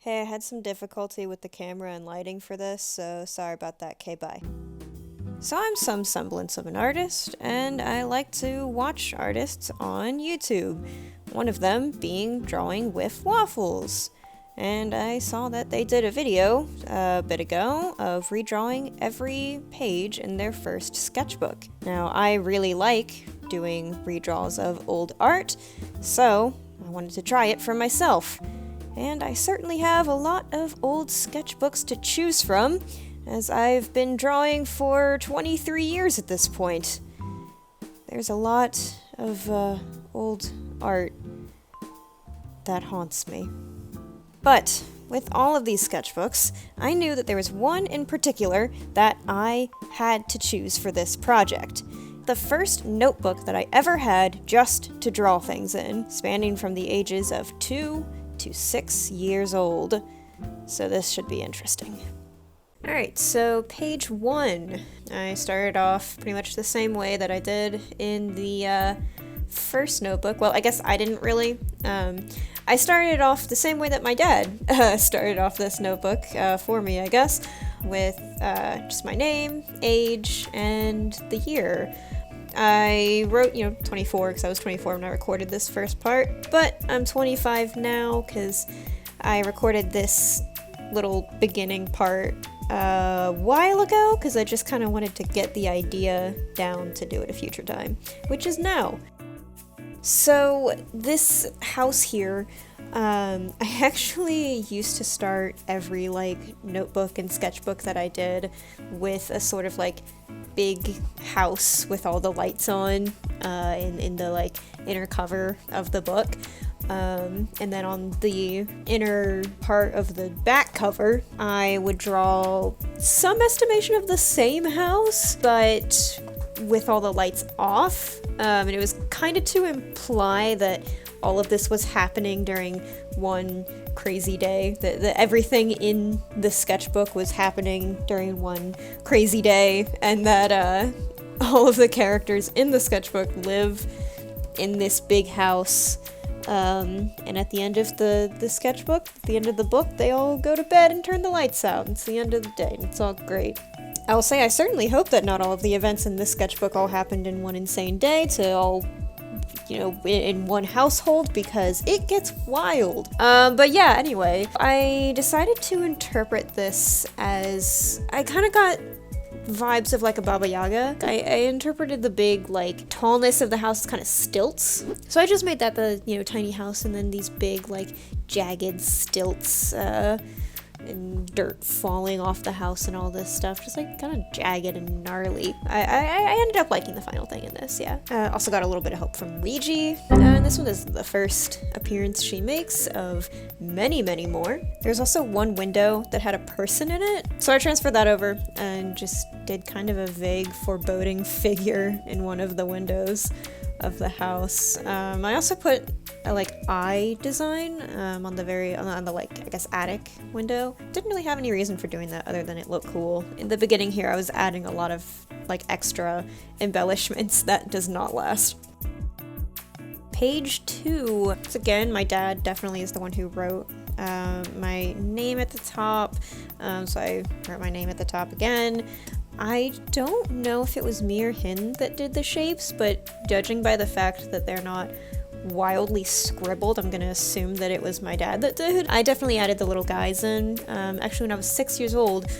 Hey, I had some difficulty with the camera and lighting for this, so sorry about that. Okay, bye. So I'm some semblance of an artist, and I like to watch artists on YouTube. One of them being Drawing with Waffles. And I saw that they did a video a bit ago of redrawing every page in their first sketchbook. Now, I really like doing redraws of old art, so I wanted to try it for myself. And I certainly have a lot of old sketchbooks to choose from, as I've been drawing for 23 years at this point. There's a lot of old art that haunts me. But with all of these sketchbooks, I knew that there was one in particular that I had to choose for this project. The first notebook that I ever had just to draw things in, spanning from the ages of 2 to 6 years old. So this should be interesting. Alright, so page 1. I started off pretty much the same way that I did in the first notebook. Well, I guess I didn't really. I started off the same way that my dad started off this notebook for me, I guess, with just my name, age, and the year. I wrote, 24 because I was 24 when I recorded this first part, but I'm 25 now because I recorded this little beginning part a while ago because I just kind of wanted to get the idea down to do it a future time, which is now. So this house here, I actually used to start every notebook and sketchbook that I did with a sort of big house with all the lights on in the inner cover of the book. And then on the inner part of the back cover, I would draw some estimation of the same house, but with all the lights off. And it was kind of to imply that all of this was happening during one crazy day, that everything in the sketchbook was happening during one crazy day, and that all of the characters in the sketchbook live in this big house. And at the end of the sketchbook, at the end of the book, they all go to bed and turn the lights out. It's the end of the day, and it's all great. I'll say I certainly hope that not all of the events in this sketchbook all happened in one insane day to all, in one household, because it gets wild. But yeah, anyway, I decided to interpret this as, I kind of got vibes of a Baba Yaga. I interpreted the big, tallness of the house as kind of stilts. So I just made that the, tiny house, and then these big, jagged stilts, and dirt falling off the house and all this stuff, just kind of jagged and gnarly. I ended up liking the final thing in this, yeah. Also got a little bit of help from Ouija, and this one is the first appearance she makes of many, many more. There's also one window that had a person in it, so I transferred that over and just did kind of a vague, foreboding figure in one of the windows of the house. I also put a eye design on the I guess attic window. Didn't really have any reason for doing that other than it looked cool. In the beginning here, I was adding a lot of extra embellishments that does not last. Page 2. So again, my dad definitely is the one who wrote my name at the top. So I wrote my name at the top again. I don't know if it was me or him that did the shapes, but judging by the fact that they're not wildly scribbled, I'm gonna assume that it was my dad that did. I definitely added the little guys in. Actually, when I was 6 years old,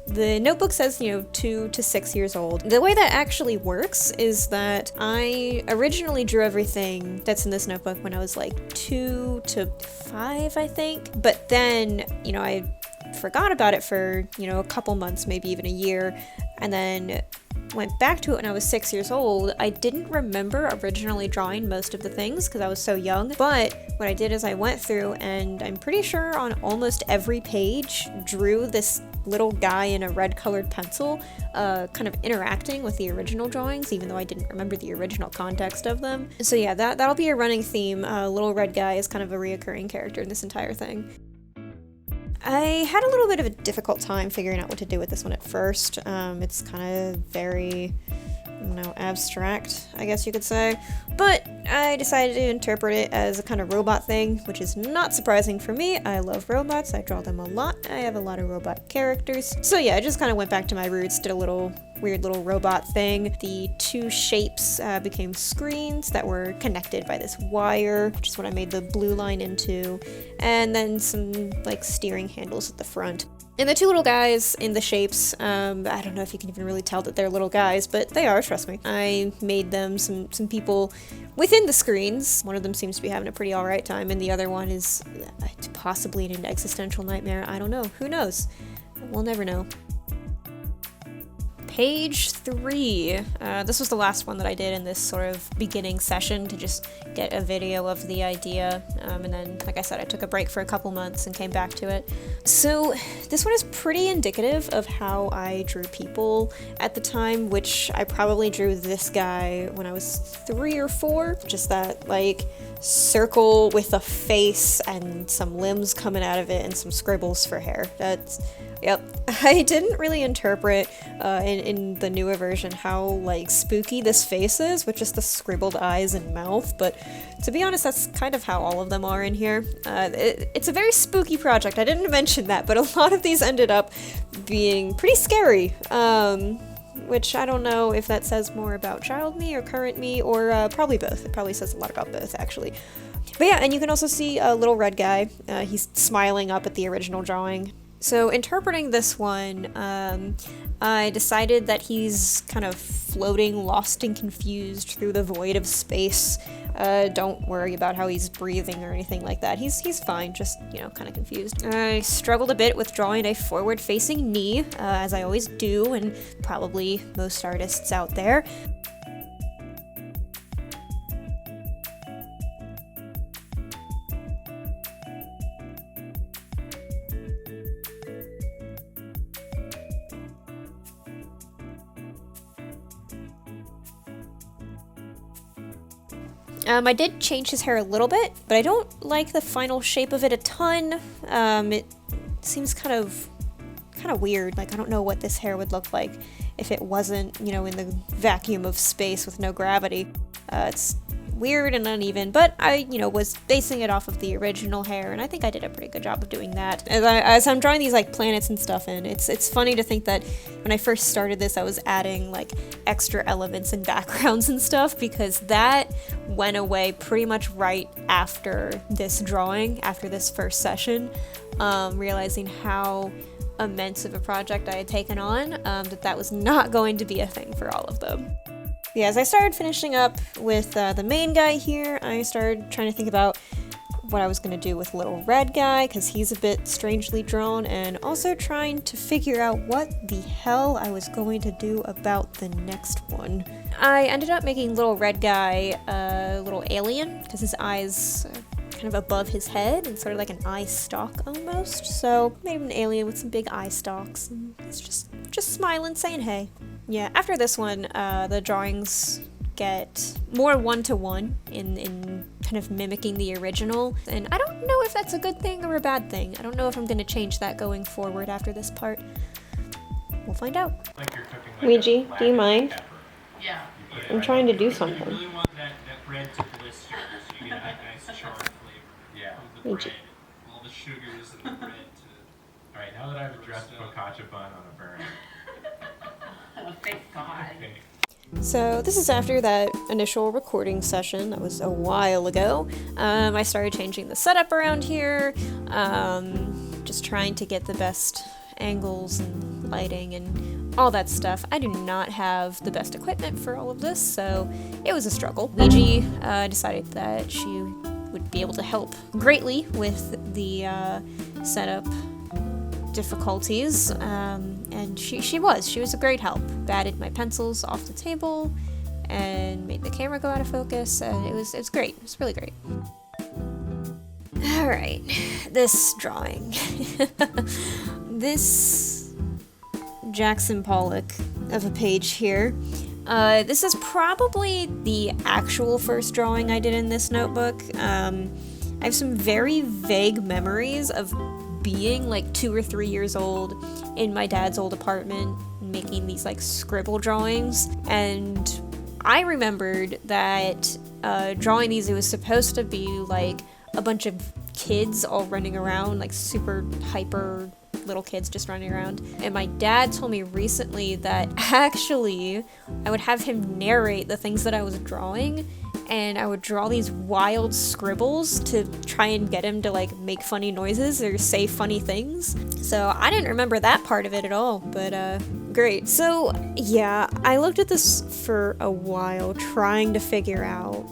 the notebook says, 2 to 6 years old. The way that actually works is that I originally drew everything that's in this notebook when I was 2 to 5, I think. But then, I forgot about it for, a couple months, maybe even a year, and then went back to it when I was 6 years old. I didn't remember originally drawing most of the things because I was so young, but what I did is I went through and I'm pretty sure on almost every page drew this little guy in a red colored pencil, kind of interacting with the original drawings, even though I didn't remember the original context of them. So yeah, that'll be a running theme. Little red guy is kind of a reoccurring character in this entire thing. I had a little bit of a difficult time figuring out what to do with this one at first. It's kind of very abstract, I guess you could say. But I decided to interpret it as a kind of robot thing, which is not surprising for me. I love robots, I draw them a lot, I have a lot of robot characters. So yeah, I just kind of went back to my roots, did a little weird little robot thing. The two shapes became screens that were connected by this wire, which is what I made the blue line into, and then some like steering handles at the front. And the two little guys in the shapes, I don't know if you can even really tell that they're little guys, but they are, trust me. I made them some people within the screens. One of them seems to be having a pretty alright time, and the other one is possibly in an existential nightmare. I don't know. Who knows? We'll never know. Page 3. This was the last one that I did in this sort of beginning session to just get a video of the idea, and then, like I said, I took a break for a couple months and came back to it. So this one is pretty indicative of how I drew people at the time, which I probably drew this guy when I was 3 or 4. Just that, like, circle with a face and some limbs coming out of it and some scribbles for hair. Yep. I didn't really interpret in the newer version how like spooky this face is with just the scribbled eyes and mouth, but to be honest, that's kind of how all of them are in here. It's a very spooky project. I didn't mention that, but a lot of these ended up being pretty scary, which I don't know if that says more about child me or current me, or probably both. It probably says a lot about both, actually. But yeah, and you can also see a little red guy. He's smiling up at the original drawing. So interpreting this one, I decided that he's kind of floating, lost and confused through the void of space. Don't worry about how he's breathing or anything like that. He's fine, just, you know, kind of confused. I struggled a bit with drawing a forward-facing knee, as I always do, and probably most artists out there. I did change his hair a little bit, but I don't like the final shape of it a ton. It seems kind of weird. Like, I don't know what this hair would look like if it wasn't, you know, in the vacuum of space with no gravity. It's weird and uneven, but I, you know, was basing it off of the original hair, and I think I did a pretty good job of doing that. As I'm drawing these like planets and stuff in, it's funny to think that when I first started this, I was adding like extra elements and backgrounds and stuff, because that went away pretty much right after this drawing, after this first session, realizing how immense of a project I had taken on, that was not going to be a thing for all of them. Yeah, as I started finishing up with the main guy here, I started trying to think about what I was going to do with little red guy, because he's a bit strangely drawn, and also trying to figure out what the hell I was going to do about the next one. I ended up making little red guy a little alien, because his eyes are kind of above his head, and sort of like an eye stalk almost, so made an alien with some big eye stalks, and it's just smiling, saying hey. Yeah, after this one, the drawings get more one-to-one in kind of mimicking the original, and I don't know if that's a good thing or a bad thing. I don't know if I'm going to change that going forward after this part. We'll find out. Like you're cooking like Ouija, do you mind? pepper. Yeah. I'm trying to do something. You really want that bread to blister so you get that nice charred flavor. Yeah. Of the bread, all the sugars and the bread to... Alright, now that I've addressed focaccia bun on a burn. Oh, thank God. Okay. So this is after that initial recording session. That was a while ago. I started changing the setup around here, just trying to get the best angles and lighting and all that stuff. I do not have the best equipment for all of this, so it was a struggle. Ouija decided that she would be able to help greatly with the setup difficulties, and she was a great help. Batted my pencils off the table and made the camera go out of focus, and it was great. It was really great. Alright, this drawing. This Jackson Pollock of a page here. This is probably the actual first drawing I did in this notebook. I have some very vague memories of being like 2 or 3 years old in my dad's old apartment making these like scribble drawings, and I remembered that drawing these, it was supposed to be like a bunch of kids all running around, like super hyper little kids just running around. And my dad told me recently that actually I would have him narrate the things that I was drawing, and I would draw these wild scribbles to try and get him to like make funny noises or say funny things. So I didn't remember that part of it at all, but great. So yeah, I looked at this for a while trying to figure out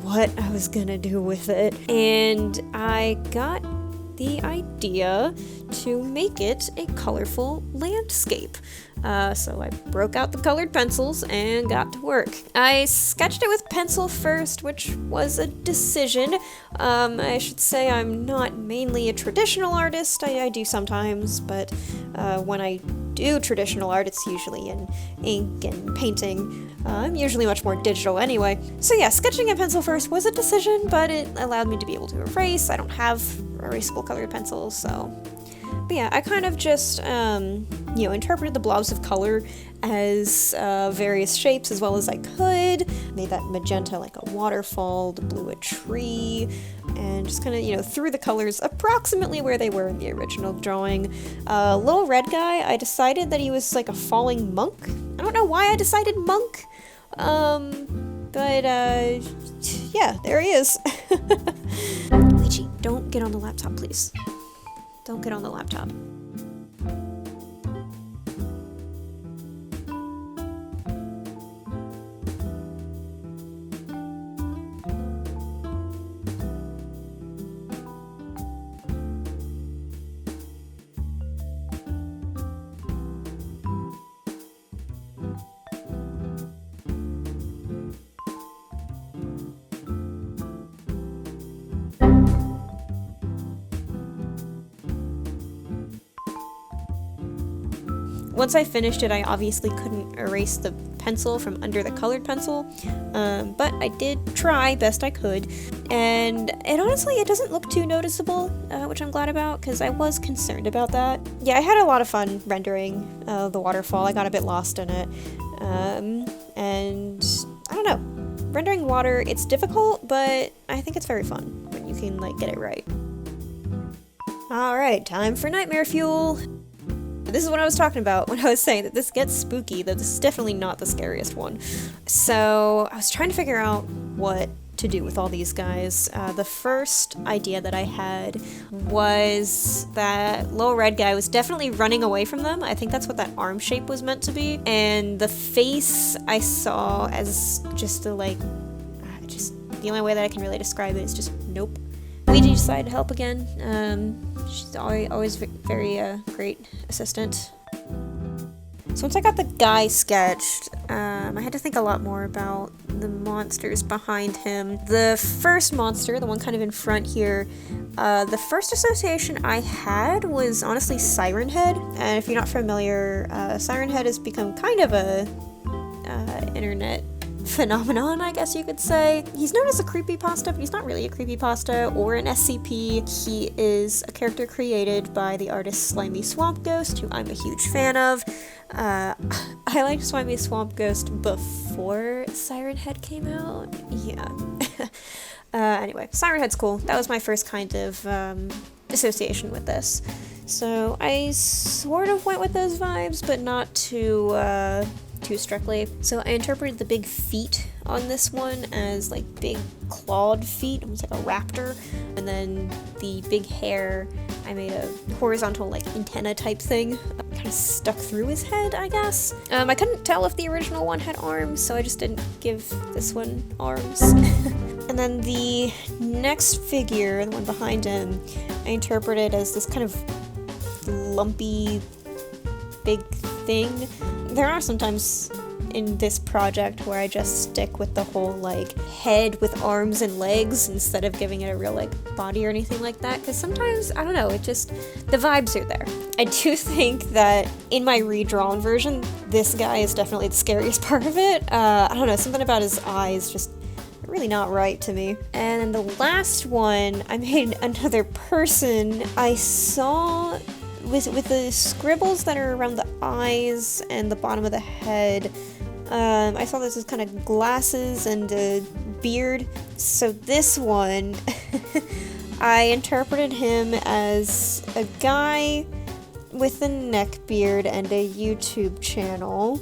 what I was gonna do with it, and I got the idea to make it a colorful landscape. So I broke out the colored pencils and got to work. I sketched it with pencil first, which was a decision. I should say I'm not mainly a traditional artist. I do sometimes, but when I do traditional art, it's usually in ink and painting. I'm usually much more digital anyway. So yeah, sketching in pencil first was a decision, but it allowed me to be able to erase. I don't have erasable colored pencils, so... But yeah, I kind of just, interpreted the blobs of color as various shapes as well as I could. Made that magenta like a waterfall, the blue a tree, and just kind of, threw the colors approximately where they were in the original drawing. Little red guy, I decided that he was like a falling monk. I don't know why I decided monk, but yeah, there he is. Luigi, don't get on the laptop, please. Don't get on the laptop. Once I finished it, I obviously couldn't erase the pencil from under the colored pencil, but I did try best I could, and honestly, it doesn't look too noticeable, which I'm glad about, because I was concerned about that. Yeah, I had a lot of fun rendering the waterfall. I got a bit lost in it, and I don't know, rendering water, it's difficult, but I think it's very fun when you can, get it right. Alright, time for nightmare fuel! This is what I was talking about when I was saying that this gets spooky, that this is definitely not the scariest one. So I was trying to figure out what to do with all these guys. The first idea that I had was that little red guy was definitely running away from them. I think that's what that arm shape was meant to be. And the face I saw as just the only way that I can really describe it is just nope. Luigi decided to help again. She's always very great assistant. So once I got the guy sketched, I had to think a lot more about the monsters behind him. The first monster, the one kind of in front here, the first association I had was honestly Siren Head. And if you're not familiar, Siren Head has become kind of a internet phenomenon, I guess you could say. He's known as a creepypasta, but he's not really a creepypasta or an SCP. He is a character created by the artist Slimy Swamp Ghost, who I'm a huge fan of. I liked Slimy Swamp Ghost before Siren Head came out. Yeah. Anyway, Siren Head's cool. That was my first kind of association with this. So I sort of went with those vibes, but not too strictly. So I interpreted the big feet on this one as big clawed feet, almost like a raptor, and then the big hair, I made a horizontal antenna type thing, kind of stuck through his head, I guess. I couldn't tell if the original one had arms, so I just didn't give this one arms. And then the next figure, the one behind him, I interpreted as this kind of lumpy big thing. There are sometimes in this project where I just stick with the whole head with arms and legs instead of giving it a real body or anything like that, because sometimes, I don't know, it just, the vibes are there. I do think that in my redrawn version, this guy is definitely the scariest part of it. I don't know, something about his eyes just really not right to me. And then the last one, I made another person. I saw with the scribbles that are around the eyes and the bottom of the head, I saw this as kind of glasses and a beard. So this one, I interpreted him as a guy with a neck beard and a YouTube channel.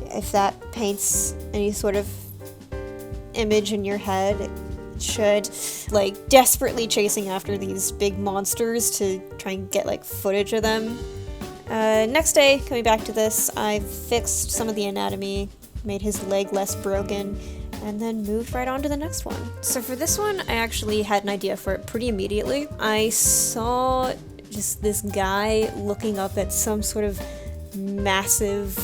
If that paints any sort of image in your head, it should. Like, desperately chasing after these big monsters to try and get, like, footage of them. Next day, coming back to this, I fixed some of the anatomy, made his leg less broken, and then moved right on to the next one. So for this one, I actually had an idea for it pretty immediately. I saw just this guy looking up at some sort of massive,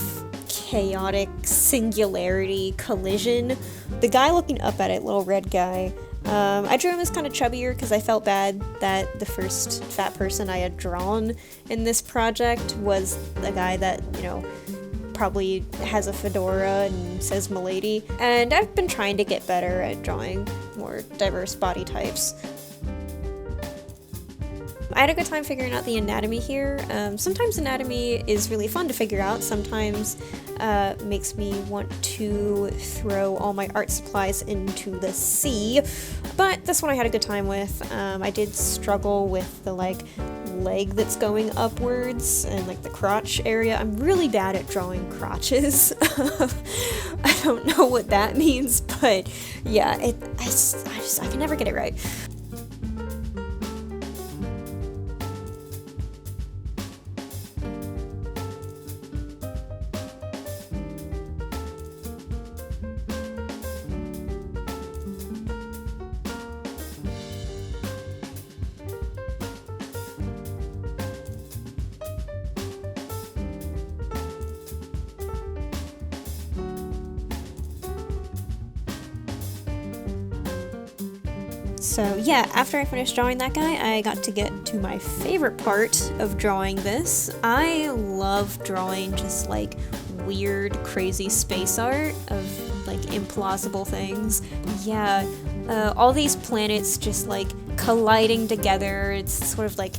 chaotic singularity collision. The guy looking up at it, little red guy, I drew him as kind of chubbier because I felt bad that the first fat person I had drawn in this project was the guy that, you know, probably has a fedora and says "milady." And I've been trying to get better at drawing more diverse body types. I had a good time figuring out the anatomy here. Sometimes anatomy is really fun to figure out, sometimes makes me want to throw all my art supplies into the sea, but this one I had a good time with. I did struggle with the leg that's going upwards and like the crotch area. I'm really bad at drawing crotches. I don't know what that means, but yeah, I can never get it right. So yeah, after I finished drawing that guy, I got to get to my favorite part of drawing this. I love drawing just like weird, crazy space art of like implausible things. Yeah, all these planets just like colliding together. It's sort of like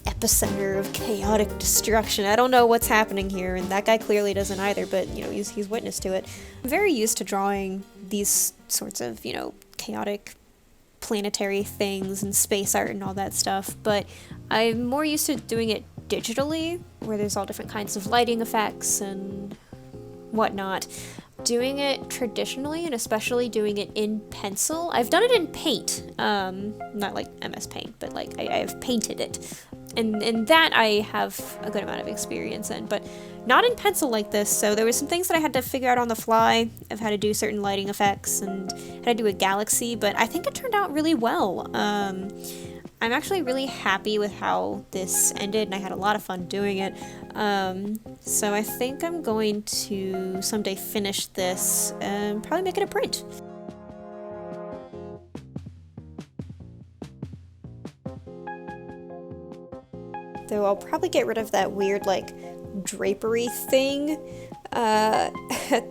epicenter of chaotic destruction. I don't know what's happening here, and that guy clearly doesn't either, but you know, he's witness to it. I'm very used to drawing these sorts of, you know, chaotic planetary things and space art and all that stuff, but I'm more used to doing it digitally, where there's all different kinds of lighting effects and whatnot. Doing it traditionally, and especially doing it in pencil, I've done it in paint, not like MS Paint, but like I've painted it, and that I have a good amount of experience in, but not in pencil like this. So there were some things that I had to figure out on the fly of how to do certain lighting effects and how to do a galaxy, but I think it turned out really well. I'm actually really happy with how this ended, and I had a lot of fun doing it. So I think I'm going to someday finish this and probably make it a print. Though I'll probably get rid of that weird, like, drapery thing at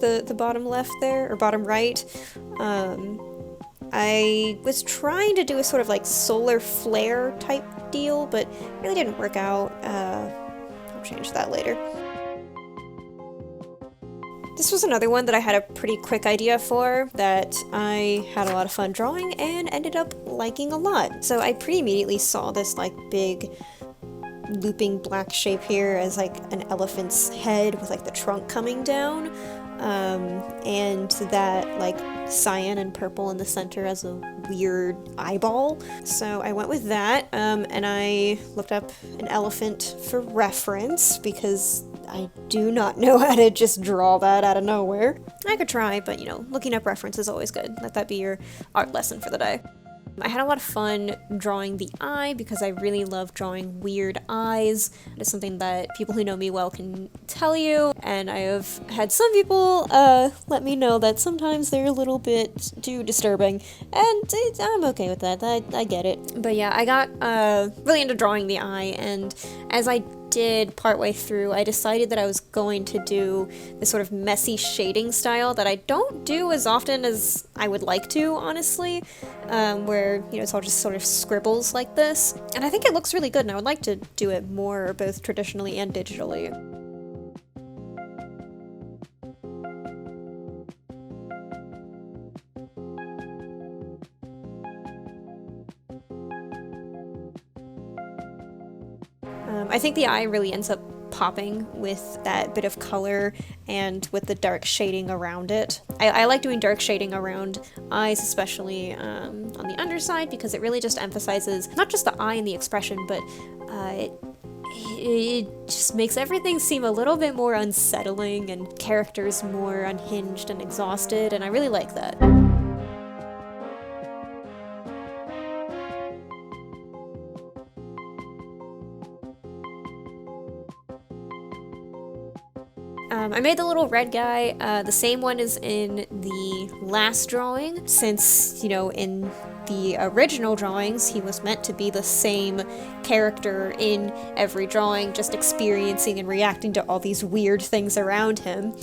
the bottom left there, or bottom right. I was trying to do a sort of like solar flare type deal, but really didn't work out. I'll change that later. This was another one that I had a pretty quick idea for that I had a lot of fun drawing and ended up liking a lot. So I pretty immediately saw this like big looping black shape here as like an elephant's head with like the trunk coming down, and that like cyan and purple in the center as a weird eyeball. So I went with that, and I looked up an elephant for reference because I do not know how to just draw that out of nowhere. I could try, but you know, looking up reference is always good. Let that be your art lesson for the day. I had a lot of fun drawing the eye because I really love drawing weird eyes. It's something that people who know me well can tell you, and I have had some people let me know that sometimes they're a little bit too disturbing, and I'm okay with that. I get it. But yeah, I got really into drawing the eye, and as I did partway through, I decided that I was going to do this sort of messy shading style that I don't do as often as I would like to, honestly, where, you know, it's all just sort of scribbles like this. And I think it looks really good, and I would like to do it more, both traditionally and digitally. I think the eye really ends up popping with that bit of color and with the dark shading around it. I like doing dark shading around eyes, especially on the underside, because it really just emphasizes not just the eye and the expression, but it just makes everything seem a little bit more unsettling and characters more unhinged and exhausted, and I really like that. I made the little red guy, the same one as in the last drawing, since, you know, in the original drawings, he was meant to be the same character in every drawing, just experiencing and reacting to all these weird things around him.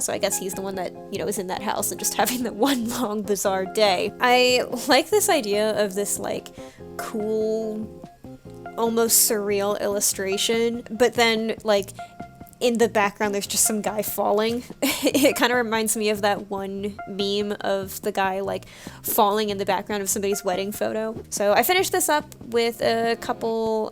So I guess he's the one that, you know, is in that house and just having the one long bizarre day. I like this idea of this, like, cool, almost surreal illustration, but then, like, in the background there's just some guy falling. It kind of reminds me of that one meme of the guy like falling in the background of somebody's wedding photo. So I finished this up with a couple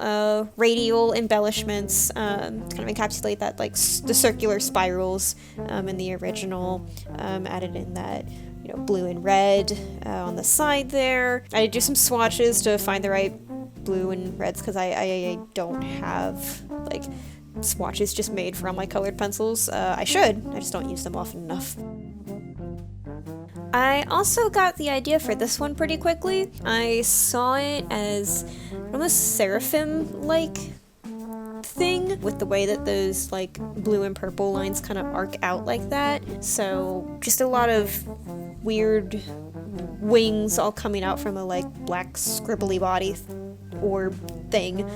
radial embellishments to kind of encapsulate that, like the circular spirals in the original, added in that, you know, blue and red on the side there. I did do some swatches to find the right blue and reds, because I don't have like swatches just made from my colored pencils. I should, I just don't use them often enough. I also got the idea for this one pretty quickly. I saw it as almost seraphim-like thing, with the way that those like blue and purple lines kind of arc out like that. So just a lot of weird wings all coming out from a like black scribbly body orb thing.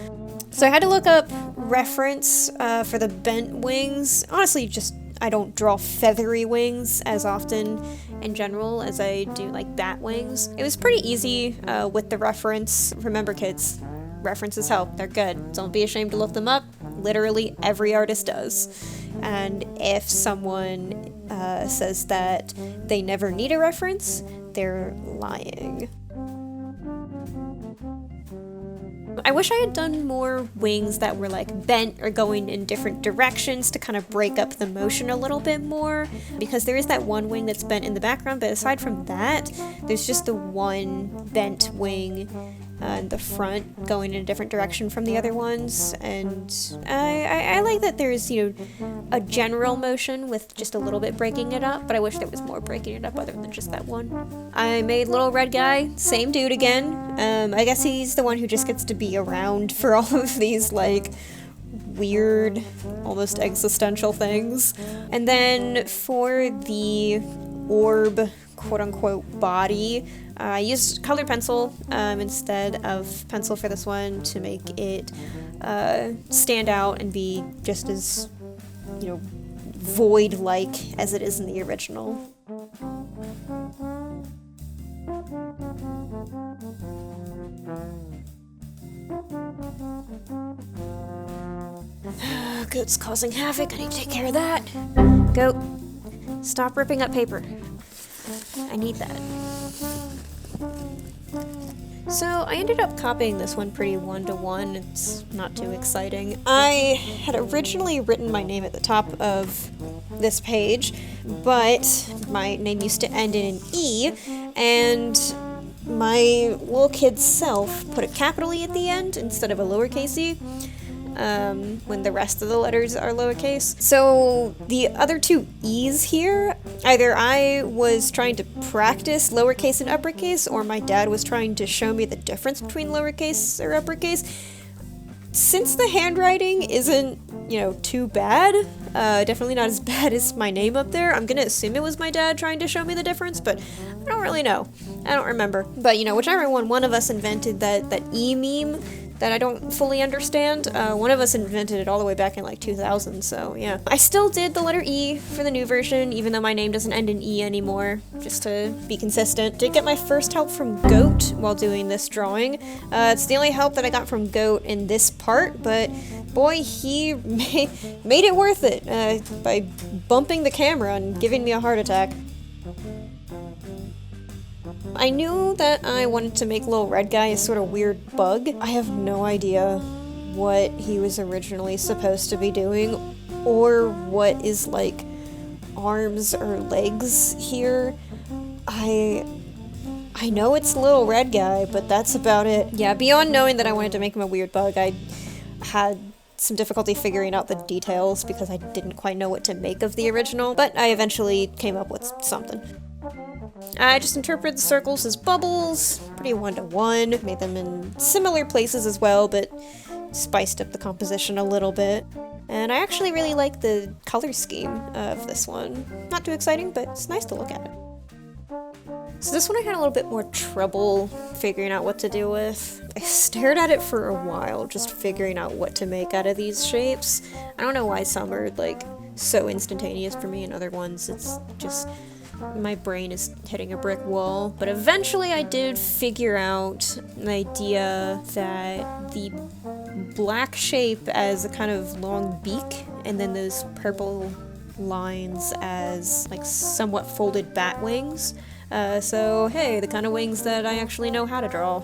So I had to look up reference for the bent wings. Honestly, just I don't draw feathery wings as often in general as I do like bat wings. It was pretty easy with the reference. Remember, kids, references help. They're good. Don't be ashamed to look them up. Literally every artist does. And if someone says that they never need a reference, they're lying. I wish I had done more wings that were like bent or going in different directions to kind of break up the motion a little bit more, because there is that one wing that's bent in the background, but aside from that, there's just the one bent wing in the front going in a different direction from the other ones. And I like that there's, you know, a general motion with just a little bit breaking it up, but I wish there was more breaking it up other than just that one. I made little red guy, same dude again. I guess he's the one who just gets to be around for all of these like weird, almost existential things. And then for the orb quote-unquote body, I used colored pencil instead of pencil for this one to make it stand out and be just as, you know, void-like as it is in the original. Goat's causing havoc. I need to take care of that. Goat, stop ripping up paper. I need that. So I ended up copying this one pretty one-to-one. It's not too exciting. I had originally written my name at the top of this page, but my name used to end in an E, and my little kid self put a capital E at the end instead of a lowercase e. When the rest of the letters are lowercase. So the other two E's here, either I was trying to practice lowercase and uppercase, or my dad was trying to show me the difference between lowercase or uppercase. Since the handwriting isn't, you know, too bad, definitely not as bad as my name up there, I'm gonna assume it was my dad trying to show me the difference, but I don't really know. I don't remember. But, you know, whichever one of us invented that E meme, that I don't fully understand. One of us invented it all the way back in like 2000, so yeah. I still did the letter E for the new version, even though my name doesn't end in E anymore, just to be consistent. Did get my first help from Goat while doing this drawing. It's the only help that I got from Goat in this part, but boy, he made it worth it by bumping the camera and giving me a heart attack. I knew that I wanted to make Little Red Guy a sort of weird bug. I have no idea what he was originally supposed to be doing, or what is like arms or legs here. I know it's Little Red Guy, but that's about it. Yeah, beyond knowing that I wanted to make him a weird bug, I had some difficulty figuring out the details because I didn't quite know what to make of the original, but I eventually came up with something. I just interpreted the circles as bubbles, pretty one-to-one, made them in similar places as well, but spiced up the composition a little bit. And I actually really like the color scheme of this one. Not too exciting, but it's nice to look at it. So this one I had a little bit more trouble figuring out what to do with. I stared at it for a while, just figuring out what to make out of these shapes. I don't know why some are like so instantaneous for me and other ones it's just my brain is hitting a brick wall. But eventually I did figure out an idea that the black shape as a kind of long beak, and then those purple lines as like somewhat folded bat wings. So hey, the kind of wings that I actually know how to draw.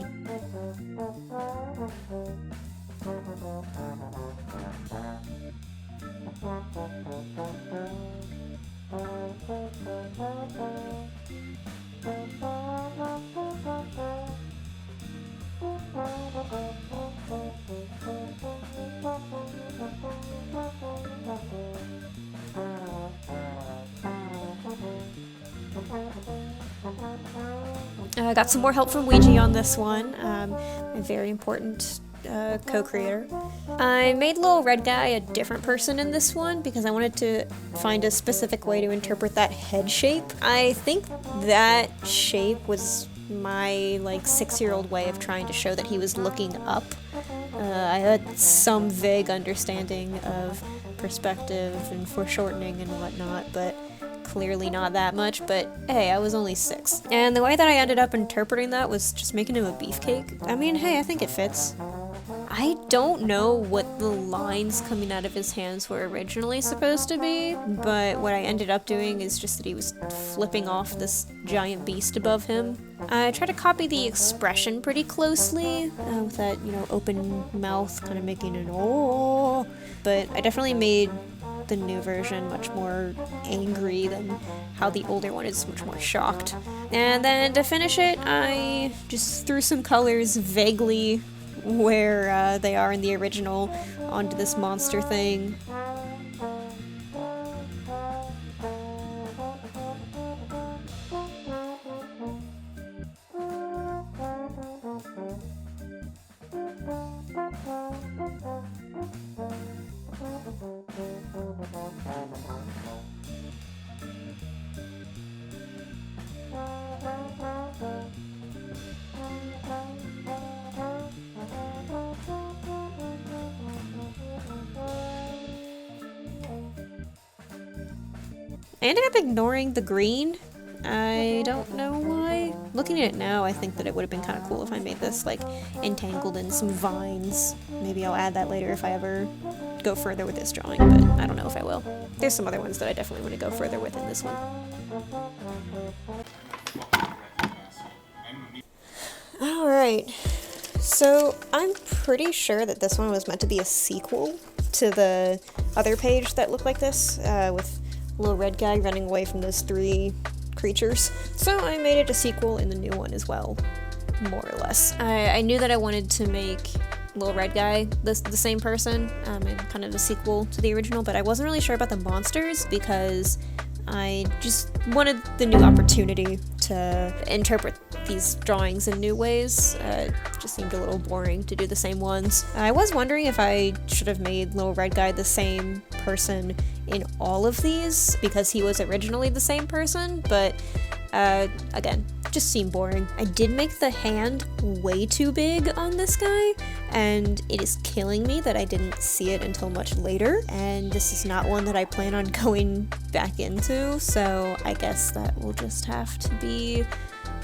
I got some more help from Ouija on this one, a very important co-creator. I made Little Red Guy a different person in this one because I wanted to find a specific way to interpret that head shape. I think that shape was my like 6-year-old way of trying to show that he was looking up. I had some vague understanding of perspective and foreshortening and whatnot, but clearly not that much. But hey, I was only 6. And the way that I ended up interpreting that was just making him a beefcake. I mean, hey, I think it fits. I don't know what the lines coming out of his hands were originally supposed to be, but what I ended up doing is just that he was flipping off this giant beast above him. I tried to copy the expression pretty closely, with that, open mouth kind of making an oh, but I definitely made the new version much more angry than how the older one is much more shocked. And then to finish it, I just threw some colors vaguely where they are in the original onto this monster thing. I ended up ignoring the green. I don't know why. Looking at it now, I think that it would have been kind of cool if I made this like entangled in some vines. Maybe I'll add that later if I ever go further with this drawing, but I don't know if I will. There's some other ones that I definitely want to go further with in this one. Alright, so I'm pretty sure that this one was meant to be a sequel to the other page that looked like this, with Little Red Guy running away from those 3 creatures. So I made it a sequel in the new one as well, more or less. I knew that I wanted to make Little Red Guy the same person, and kind of a sequel to the original, but I wasn't really sure about the monsters because I just wanted the new opportunity to interpret these drawings in new ways. It just seemed a little boring to do the same ones. I was wondering if I should have made Little Red Guy the same person in all of these because he was originally the same person, but Again, just seemed boring. I did make the hand way too big on this guy, and it is killing me that I didn't see it until much later, and this is not one that I plan on going back into, so I guess that will just have to be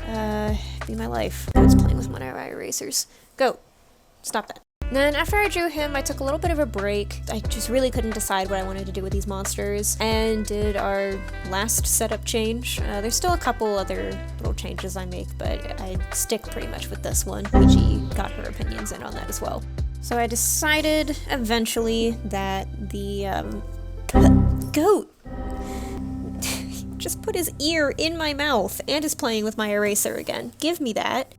my life. I was playing with one of my erasers. Go! Stop that. Then after I drew him, I took a little bit of a break. I just really couldn't decide what I wanted to do with these monsters, and did our last setup change. There's still a couple other little changes I make, but I stick pretty much with this one. Ouija got her opinions in on that as well. So I decided eventually that the goat just put his ear in my mouth and is playing with my eraser again. Give me that.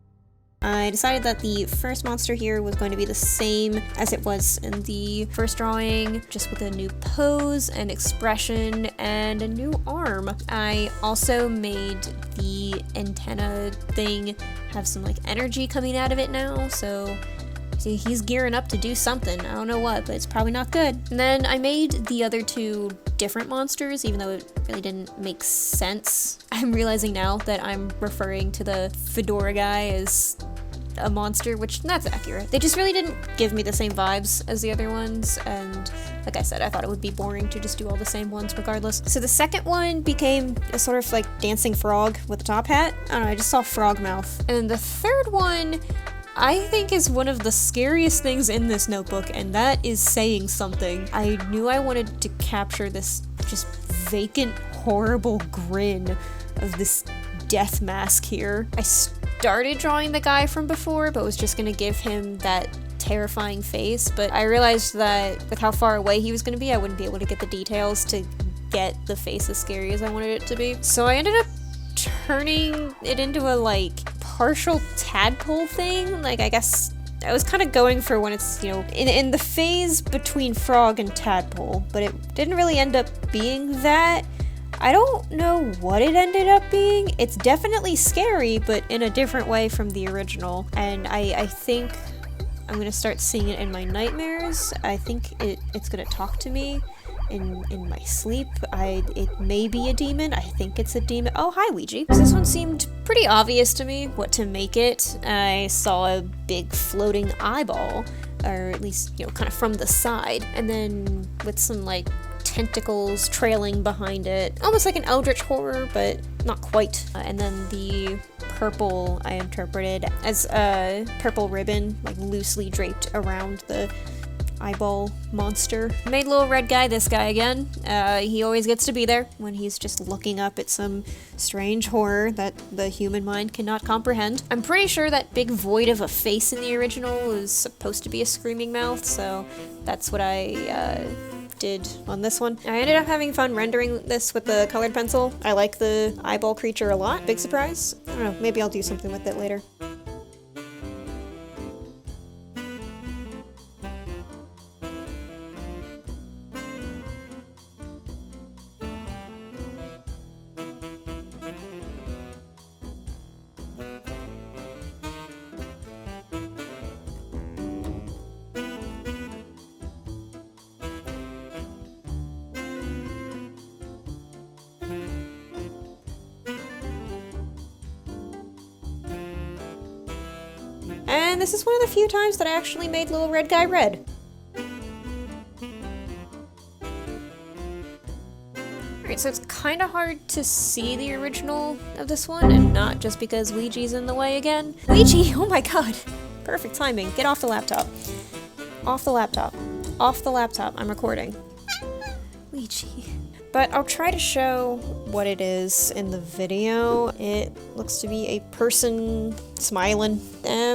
I decided that the first monster here was going to be the same as it was in the first drawing, just with a new pose and expression and a new arm. I also made the antenna thing have some like energy coming out of it now, so see, he's gearing up to do something. I don't know what, but it's probably not good. And then I made the other two different monsters, even though it really didn't make sense. I'm realizing now that I'm referring to the fedora guy as a monster, which that's accurate. They just really didn't give me the same vibes as the other ones, and like I said, I thought it would be boring to just do all the same ones regardless. So the second one became a sort of like dancing frog with a top hat. I don't know, I just saw frog mouth. And the third one I think is one of the scariest things in this notebook, and that is saying something. I knew I wanted to capture this just vacant, horrible grin of this death mask here. I started drawing the guy from before, but was just gonna give him that terrifying face, but I realized that with how far away he was gonna be, I wouldn't be able to get the details to get the face as scary as I wanted it to be. So I ended up turning it into a like partial tadpole thing. Like, I guess I was kind of going for when it's, you know, in the phase between frog and tadpole, but it didn't really end up being that. I don't know what it ended up being. It's definitely scary, but in a different way from the original, and I think I'm gonna start seeing it in my nightmares. I think it's gonna talk to me in my sleep. It may be a demon. I think it's a demon. Oh, hi, Ouija. So this one seemed pretty obvious to me what to make it. I saw a big floating eyeball, or at least, you know, kind of from the side, and then with some like tentacles trailing behind it, almost like an eldritch horror, but not quite. And then the purple I interpreted as a purple ribbon, like loosely draped around the eyeball monster. Made little red guy this guy again. He always gets to be there when he's just looking up at some strange horror that the human mind cannot comprehend. I'm pretty sure that big void of a face in the original is supposed to be a screaming mouth, so that's what I did on this one. I ended up having fun rendering this with the colored pencil. I like the eyeball creature a lot. Big surprise. I don't know, maybe I'll do something with it later. And this is one of the few times that I actually made little red guy red. Alright, so it's kind of hard to see the original of this one, and not just because Ouija's in the way again. Ouija! Oh my god! Perfect timing. Get off the laptop. Off the laptop. Off the laptop. I'm recording. Ouija. But I'll try to show what it is in the video. It looks to be a person smiling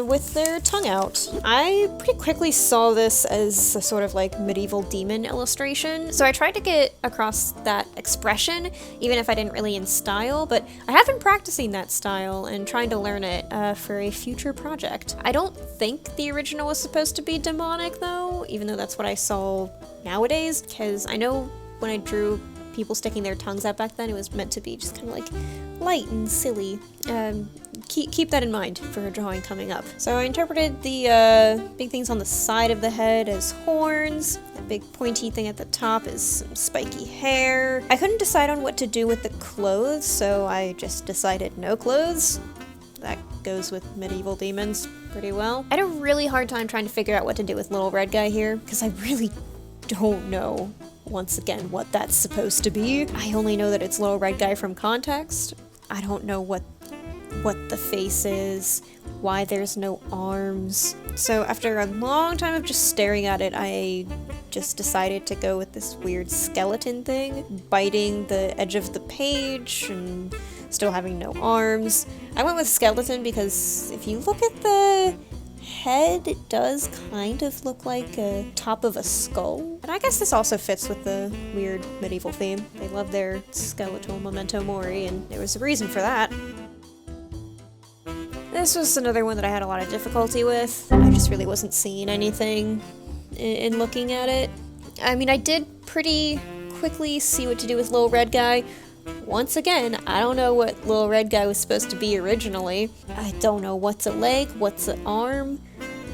with their tongue out. I pretty quickly saw this as a sort of like medieval demon illustration, so I tried to get across that expression, even if I didn't really in style, but I have been practicing that style and trying to learn it for a future project. I don't think the original was supposed to be demonic though, even though that's what I saw nowadays, because I know when I drew people sticking their tongues out back then, it was meant to be just kind of like light and silly. Keep that in mind for a drawing coming up. So I interpreted the big things on the side of the head as horns. That big pointy thing at the top is some spiky hair. I couldn't decide on what to do with the clothes, so I just decided no clothes. That goes with medieval demons pretty well. I had a really hard time trying to figure out what to do with little red guy here, because I really don't know, once again, what that's supposed to be. I only know that it's little red guy from context. I don't know what the face is, why there's no arms. So after a long time of just staring at it, I just decided to go with this weird skeleton thing, biting the edge of the page and still having no arms. I went with skeleton because if you look at the head, it does kind of look like a top of a skull. And I guess this also fits with the weird medieval theme. They love their skeletal memento mori, and there was a reason for that. This was another one that I had a lot of difficulty with. I just really wasn't seeing anything in looking at it. I mean, I did pretty quickly see what to do with little red guy. Once again, I don't know what little red guy was supposed to be originally. I don't know what's a leg, what's an arm,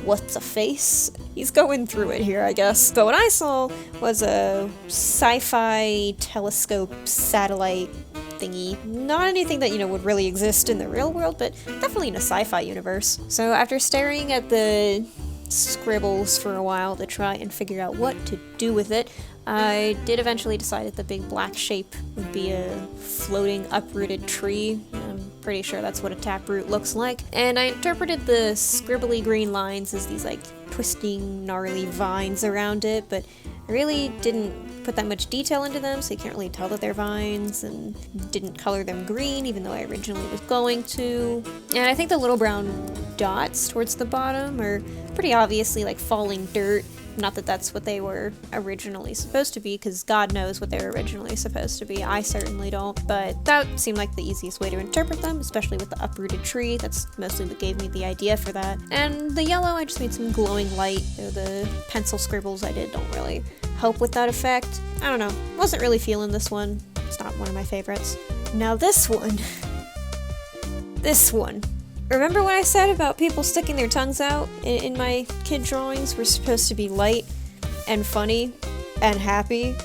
what's a face. He's going through it here, I guess. But what I saw was a sci-fi telescope satellite thingy. Not anything that, would really exist in the real world, but definitely in a sci-fi universe. So after staring at the scribbles for a while to try and figure out what to do with it, I did eventually decide that the big black shape would be a floating uprooted tree. I'm pretty sure that's what a taproot looks like. And I interpreted the scribbly green lines as these like twisting, gnarly vines around it, but I really didn't put that much detail into them, so you can't really tell that they're vines, and didn't color them green, even though I originally was going to. And I think the little brown dots towards the bottom are pretty obviously like falling dirt. Not that that's what they were originally supposed to be, because God knows what they were originally supposed to be. I certainly don't, but that seemed like the easiest way to interpret them, especially with the uprooted tree. That's mostly what gave me the idea for that. And the yellow, I just made some glowing light. The pencil scribbles I did don't really help with that effect. I don't know. Wasn't really feeling this one. It's not one of my favorites. Now this one. This one. Remember what I said about people sticking their tongues out in my kid drawings were supposed to be light and funny and happy?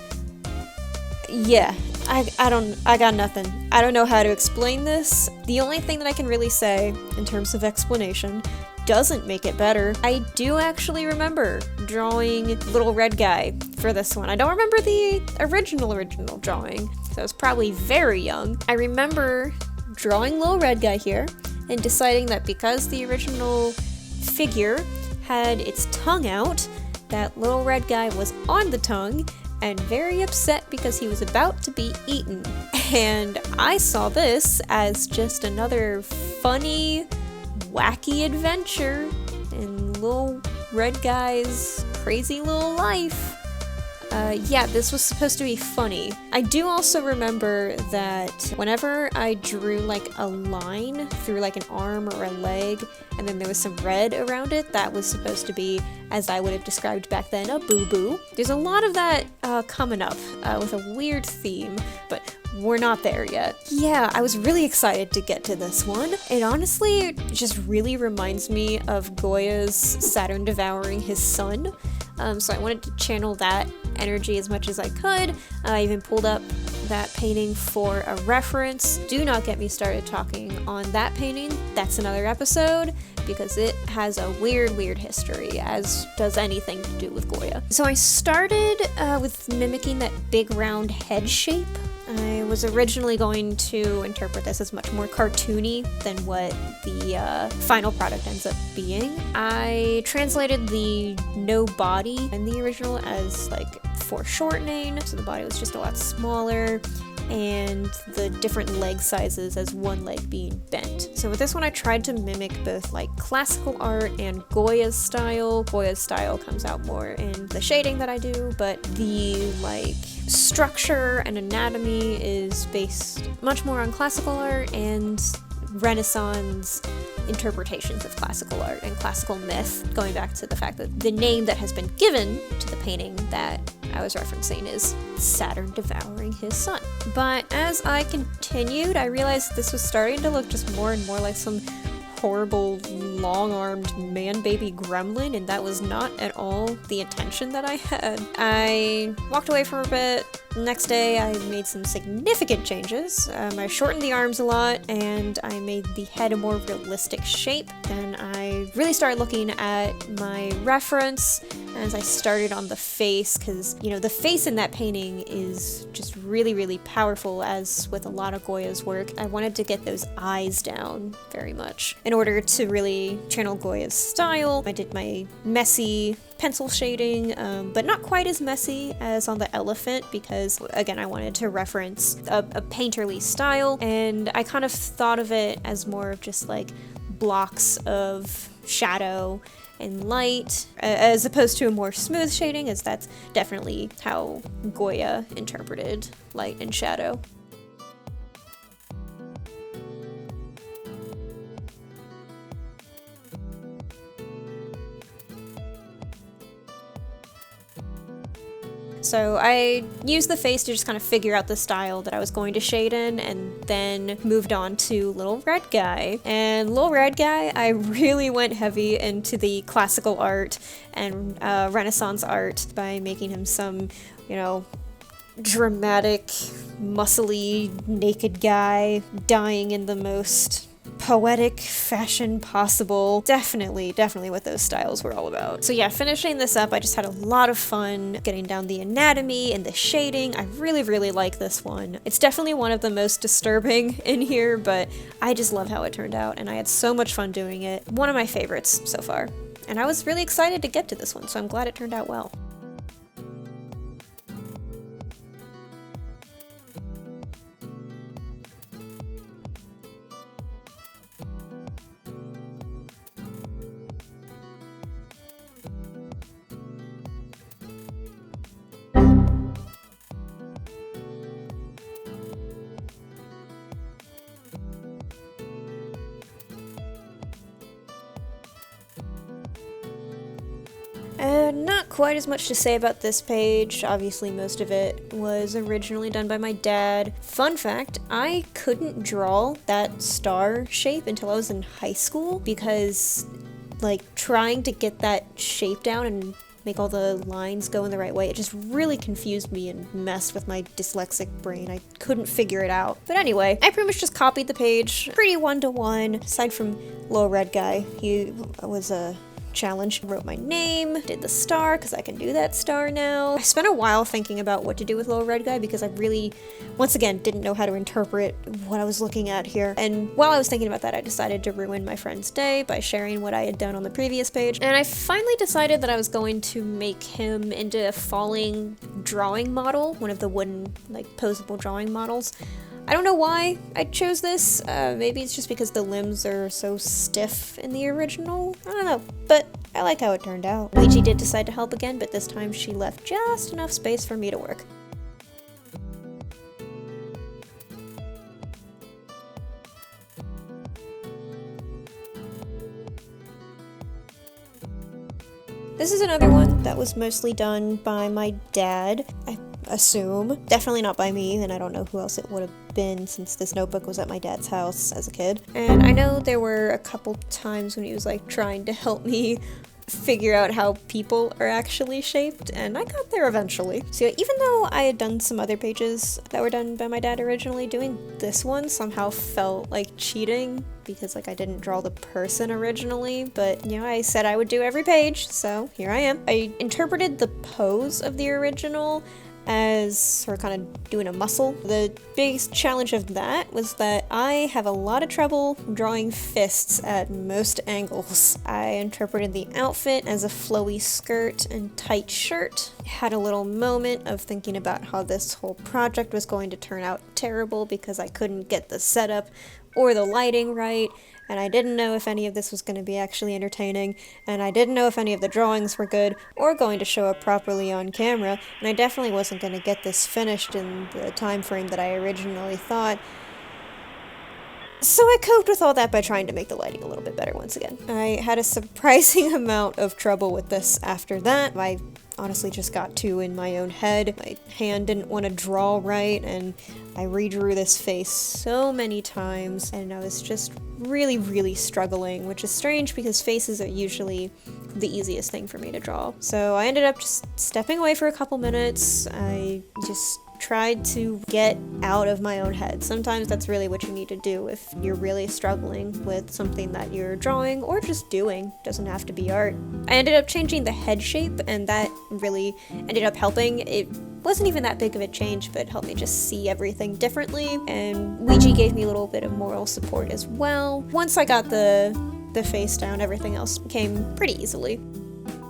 Yeah, I got nothing. I don't know how to explain this. The only thing that I can really say in terms of explanation doesn't make it better. I do actually remember drawing little red guy for this one. I don't remember the original drawing, so I was probably very young. I remember drawing little red guy here and deciding that because the original figure had its tongue out, that little red guy was on the tongue and very upset because he was about to be eaten. And I saw this as just another funny, wacky adventure in little red guy's crazy little life. Yeah, this was supposed to be funny. I do also remember that whenever I drew like a line through like an arm or a leg, and then there was some red around it, that was supposed to be, as I would have described back then, a boo-boo. There's a lot of that coming up with a weird theme, but we're not there yet. Yeah, I was really excited to get to this one. It honestly just really reminds me of Goya's Saturn devouring his son. So I wanted to channel that energy as much as I could. I even pulled up that painting for a reference. Do not get me started talking on that painting. That's another episode, because it has a weird history, as does anything to do with Goya. So I started with mimicking that big round head shape. I was originally going to interpret this as much more cartoony than what the final product ends up being. I translated the no body in the original as like foreshortening, so the body was just a lot smaller, and the different leg sizes as one leg being bent. So with this one I tried to mimic both like classical art and Goya's style. Goya's style comes out more in the shading that I do, but the like structure and anatomy is based much more on classical art and Renaissance interpretations of classical art and classical myth, going back to the fact that the name that has been given to the painting that I was referencing is Saturn devouring his son. But as I continued, I realized this was starting to look just more and more like some horrible, long-armed man-baby gremlin, and that was not at all the intention that I had. I walked away for a bit. Next day, I made some significant changes. I shortened the arms a lot, and I made the head a more realistic shape. Then I really started looking at my reference as I started on the face, because, you know, the face in that painting is just really, really powerful, as with a lot of Goya's work. I wanted to get those eyes down very much in order to really channel Goya's style. I did my messy pencil shading, but not quite as messy as on the elephant, because again, I wanted to reference a painterly style, and I kind of thought of it as more of just like blocks of shadow and light, as opposed to a more smooth shading, as that's definitely how Goya interpreted light and shadow. So I used the face to just kind of figure out the style that I was going to shade in, and then moved on to Little Red Guy. And Little Red Guy, I really went heavy into the classical art and Renaissance art by making him some, you know, dramatic, muscly, naked guy dying in the most poetic fashion possible. Definitely what those styles were all about. So yeah, finishing this up, I just had a lot of fun getting down the anatomy and the shading. I really like this one. It's definitely one of the most disturbing in here, but I just love how it turned out, and I had so much fun doing it. One of my favorites so far. And I was really excited to get to this one, so I'm glad it turned out well. Not quite as much to say about this page. Obviously, most of it was originally done by my dad. Fun fact, I couldn't draw that star shape until I was in high school, because, like, trying to get that shape down and make all the lines go in the right way, it just really confused me and messed with my dyslexic brain. I couldn't figure it out. But anyway, I pretty much just copied the page pretty one-to-one. Aside from Little Red Guy, he was a challenge. Wrote my name, did the star, because I can do that star now. I spent a while thinking about what to do with Little Red Guy, because I really, once again, didn't know how to interpret what I was looking at here. And while I was thinking about that, I decided to ruin my friend's day by sharing what I had done on the previous page. And I finally decided that I was going to make him into a falling drawing model, one of the wooden, like, posable drawing models. I don't know why I chose this. Maybe it's just because the limbs are so stiff in the original. I don't know, but I like how it turned out. Ouija did decide to help again, but this time she left just enough space for me to work. This is another one that was mostly done by my dad, I assume. Definitely not by me, and I don't know who else it would have been, since this notebook was at my dad's house as a kid. And I know there were a couple times when he was like trying to help me figure out how people are actually shaped, and I got there eventually. So even though I had done some other pages that were done by my dad originally, doing this one somehow felt like cheating, because like I didn't draw the person originally, but you know, I said I would do every page, so here I am. I interpreted the pose of the original as her kind of doing a muscle. The biggest challenge of that was that I have a lot of trouble drawing fists at most angles. I interpreted the outfit as a flowy skirt and tight shirt. Had a little moment of thinking about how this whole project was going to turn out terrible because I couldn't get the setup or the lighting right, and I didn't know if any of this was going to be actually entertaining, and I didn't know if any of the drawings were good or going to show up properly on camera, and I definitely wasn't going to get this finished in the time frame that I originally thought. So I coped with all that by trying to make the lighting a little bit better once again. I had a surprising amount of trouble with this after that. I honestly just got too in my own head. My hand didn't want to draw right, and I redrew this face so many times, and I was just really struggling, which is strange because faces are usually the easiest thing for me to draw. So I ended up just stepping away for a couple minutes. I just tried to get out of my own head. Sometimes that's really what you need to do if you're really struggling with something that you're drawing or just doing. It doesn't have to be art. I ended up changing the head shape, and that really ended up helping. It wasn't even that big of a change, but it helped me just see everything differently, and Ouija gave me a little bit of moral support as well. Once I got the face down, everything else came pretty easily.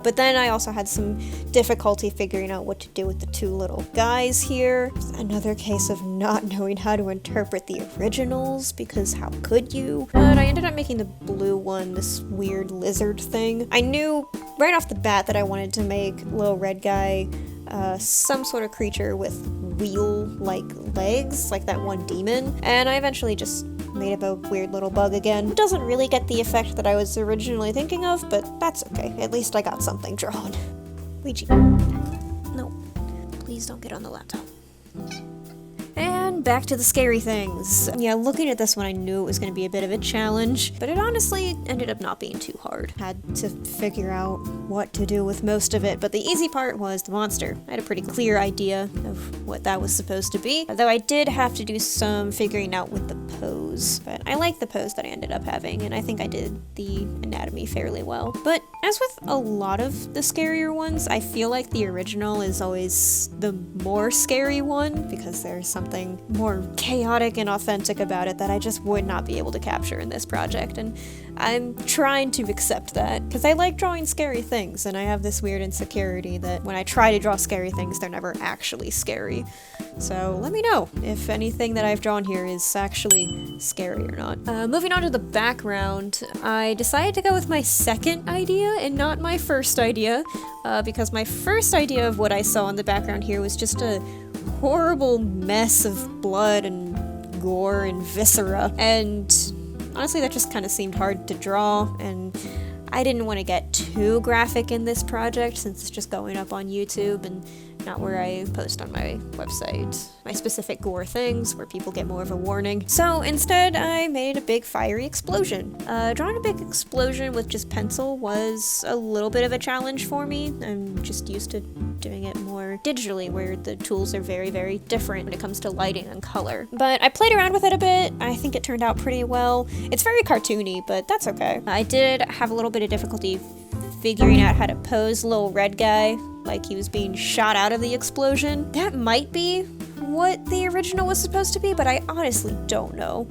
But then I also had some difficulty figuring out what to do with the two little guys here. Another case of not knowing how to interpret the originals, because how could you? But I ended up making the blue one this weird lizard thing. I knew right off the bat that I wanted to make little red guy some sort of creature with wheel-like legs, like that one demon, and I eventually just made up a weird little bug again. It doesn't really get the effect that I was originally thinking of, but that's okay. At least I got something drawn. Ouija. No. Please don't get on the laptop. And back to the scary things. Yeah, looking at this one, I knew it was going to be a bit of a challenge, but it honestly ended up not being too hard. Had to figure out what to do with most of it, but the easy part was the monster. I had a pretty clear idea of what that was supposed to be, though I did have to do some figuring out with the pose. But I like the pose that I ended up having, and I think I did the anatomy fairly well. But as with a lot of the scarier ones, I feel like the original is always the more scary one, because there's something more chaotic and authentic about it that I just would not be able to capture in this project, and I'm trying to accept that, because I like drawing scary things, and I have this weird insecurity that when I try to draw scary things, they're never actually scary. So let me know if anything that I've drawn here is actually scary or not. Moving on to the background, I decided to go with my second idea and not my first idea, because my first idea of what I saw in the background here was just a horrible mess of blood and gore and viscera, and honestly that just kind of seemed hard to draw, and I didn't want to get too graphic in this project since it's just going up on YouTube and not where I post on my website my specific gore things where people get more of a warning. So instead I made a big fiery explosion. Drawing a big explosion with just pencil was a little bit of a challenge for me. I'm just used to doing it more digitally, where the tools are very different when it comes to lighting and color. But I played around with it a bit. I think it turned out pretty well. It's very cartoony, but that's okay. I did have a little bit of difficulty figuring out how to pose little red guy like he was being shot out of the explosion. That might be what the original was supposed to be, but I honestly don't know.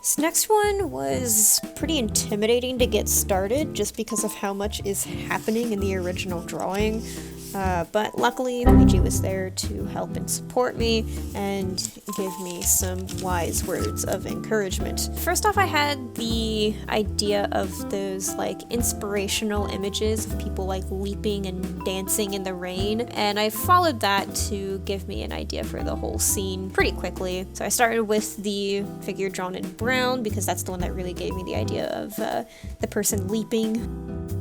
This next one was pretty intimidating to get started just because of how much is happening in the original drawing. But luckily, Ouija was there to help and support me and give me some wise words of encouragement. First off, I had the idea of those like inspirational images of people like leaping and dancing in the rain, and I followed that to give me an idea for the whole scene pretty quickly. So I started with the figure drawn in brown because that's the one that really gave me the idea of the person leaping.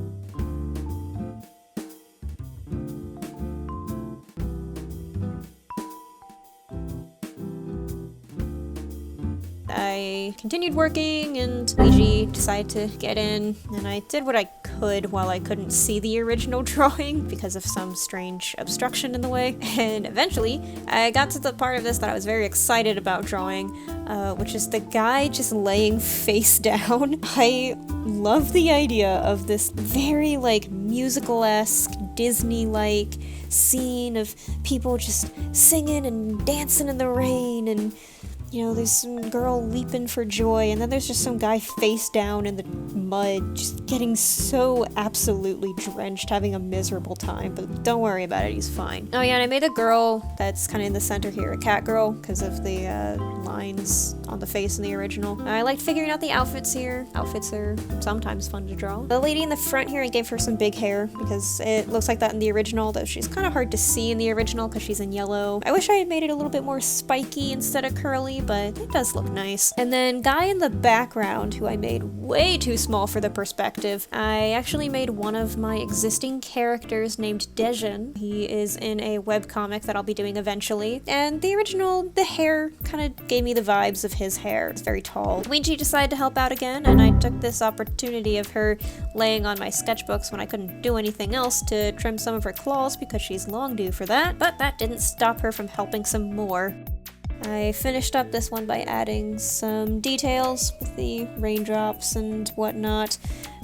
I continued working, and Ouija decided to get in, and I did what I could while I couldn't see the original drawing because of some strange obstruction in the way. And eventually, I got to the part of this that I was very excited about drawing, which is the guy just laying face down. I love the idea of this very like musical-esque, Disney-like scene of people just singing and dancing in the rain, and you know, there's some girl leaping for joy, and then there's just some guy face down in the mud, just getting so absolutely drenched, having a miserable time, but don't worry about it, he's fine. Oh yeah, and I made a girl that's kind of in the center here, a cat girl, because of the lines on the face in the original. I liked figuring out the outfits here. Outfits are sometimes fun to draw. The lady in the front here, I gave her some big hair, because it looks like that in the original, though she's kind of hard to see in the original because she's in yellow. I wish I had made it a little bit more spiky instead of curly, but it does look nice. And then guy in the background, who I made way too small for the perspective, I actually made one of my existing characters named Dejan. He is in a webcomic that I'll be doing eventually, and the original, the hair kind of gave me the vibes of his hair. It's very tall. Ouija decided to help out again, and I took this opportunity of her laying on my sketchbooks when I couldn't do anything else to trim some of her claws because she's long due for that, but that didn't stop her from helping some more. I finished up this one by adding some details with the raindrops and whatnot,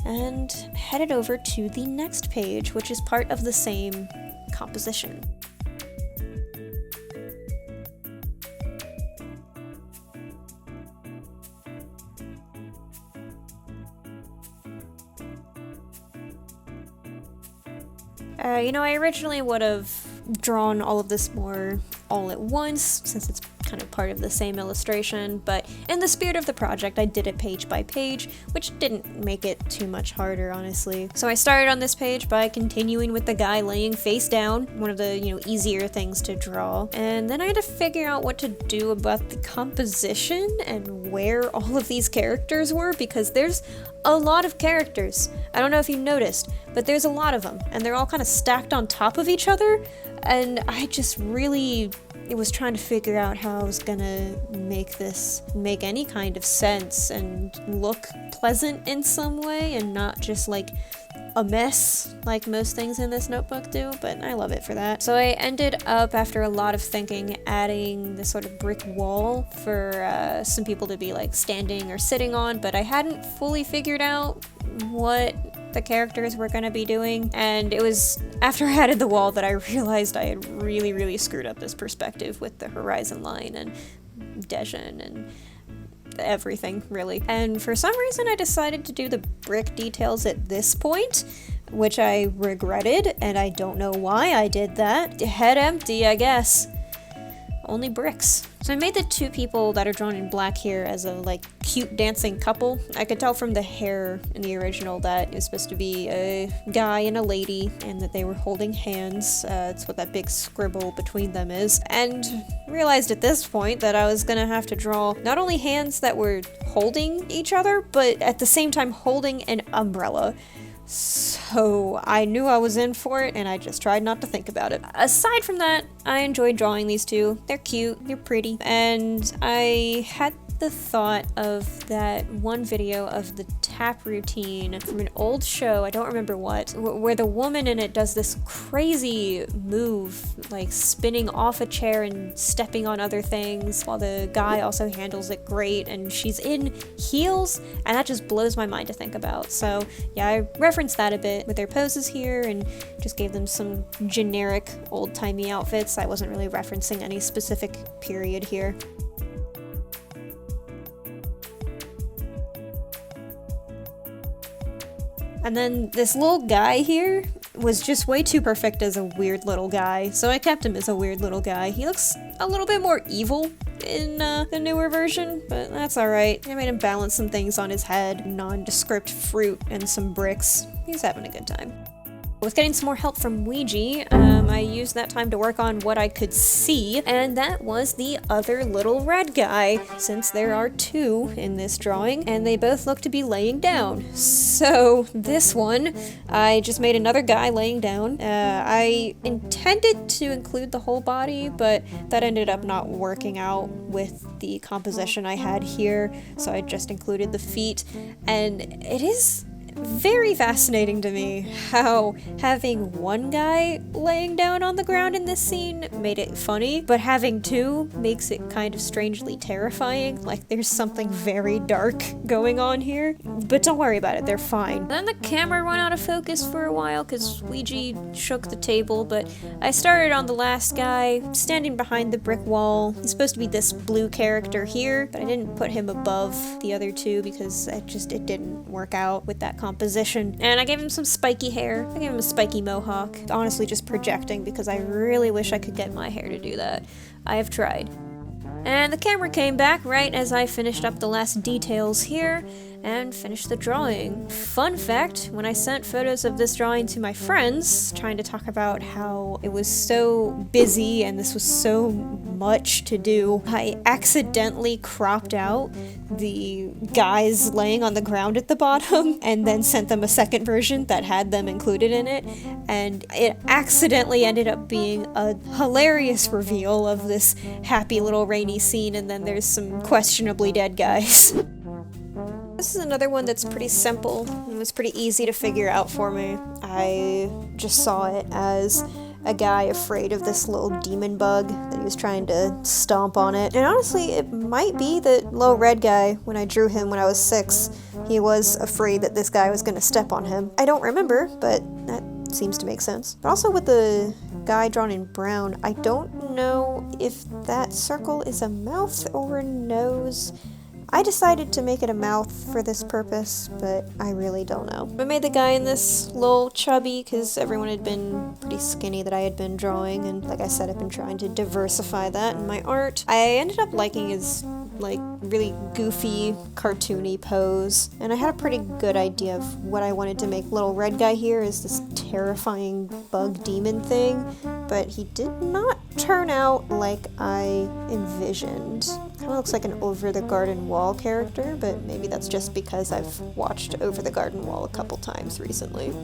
and headed over to the next page, which is part of the same composition. You know, I originally would have drawn all of this more all at once, since it's kind of part of the same illustration, but in the spirit of the project, I did it page by page, which didn't make it too much harder, honestly. So I started on this page by continuing with the guy laying face down, one of the, you know, easier things to draw, and then I had to figure out what to do about the composition and where all of these characters were, because there's a lot of characters. I don't know if you noticed, but there's a lot of them, and they're all kind of stacked on top of each other, and I just really was trying to figure out how I was gonna make this make any kind of sense and look pleasant in some way and not just like a mess like most things in this notebook do, but I love it for that. So I ended up, after a lot of thinking, adding this sort of brick wall for some people to be like standing or sitting on, but I hadn't fully figured out what the characters were going to be doing, and it was after I added the wall that I realized I had really screwed up this perspective with the horizon line and Dejan and everything, really. And for some reason I decided to do the brick details at this point, which I regretted, and I don't know why I did that. Head empty, I guess. Only bricks. So I made the two people that are drawn in black here as a like cute dancing couple. I could tell from the hair in the original that it was supposed to be a guy and a lady and that they were holding hands. That's what that big scribble between them is. And realized at this point that I was gonna have to draw not only hands that were holding each other, but at the same time holding an umbrella. So I knew I was in for it, and I just tried not to think about it. Aside from that, I enjoyed drawing these two. They're cute, they're pretty, and I had the thought of that one video of the tap routine from an old show, I don't remember what, where the woman in it does this crazy move, like spinning off a chair and stepping on other things, while the guy also handles it great, and she's in heels, and that just blows my mind to think about. So yeah, I referenced that a bit with their poses here, and just gave them some generic old-timey outfits. I wasn't really referencing any specific period here. And then this little guy here was just way too perfect as a weird little guy, so I kept him as a weird little guy. He looks a little bit more evil in the newer version, but that's alright. I made him balance some things on his head, nondescript fruit and some bricks. He's having a good time. With getting some more help from Ouija, I used that time to work on what I could see, and that was the other little red guy, since there are two in this drawing, and they both look to be laying down. So this one, I just made another guy laying down. I intended to include the whole body, but that ended up not working out with the composition I had here, so I just included the feet, and it is very fascinating to me how having one guy laying down on the ground in this scene made it funny, but having two makes it kind of strangely terrifying, like there's something very dark going on here. But don't worry about it, they're fine. Then the camera went out of focus for a while because Ouija shook the table, but I started on the last guy, standing behind the brick wall. He's supposed to be this blue character here, but I didn't put him above the other two because it didn't work out with that composition. And I gave him some spiky hair. I gave him a spiky mohawk. Honestly, just projecting because I really wish I could get my hair to do that. I have tried. And the camera came back right as I finished up the last details here and finished the drawing. Fun fact, when I sent photos of this drawing to my friends, trying to talk about how it was so busy and this was so much to do, I accidentally cropped out the guys laying on the ground at the bottom and then sent them a second version that had them included in it, and it accidentally ended up being a hilarious reveal of this happy little rainy scene, and then there's some questionably dead guys. This is another one that's pretty simple. It was pretty easy to figure out for me. I just saw it as a guy afraid of this little demon bug that he was trying to stomp on it. And honestly, it might be that little red guy, when I drew him when I was 6, he was afraid that this guy was going to step on him. I don't remember, but that seems to make sense. But also with the guy drawn in brown, I don't know if that circle is a mouth or a nose. I decided to make it a mouth for this purpose, but I really don't know. I made the guy in this little chubby because everyone had been pretty skinny that I had been drawing, and like I said, I've been trying to diversify that in my art. I ended up liking his like really goofy, cartoony pose, and I had a pretty good idea of what I wanted to make little red guy here is this terrifying bug demon thing, but he did not turn out like I envisioned. Kind of looks like an Over the Garden Wall character, but maybe that's just because I've watched Over the Garden Wall a couple times recently.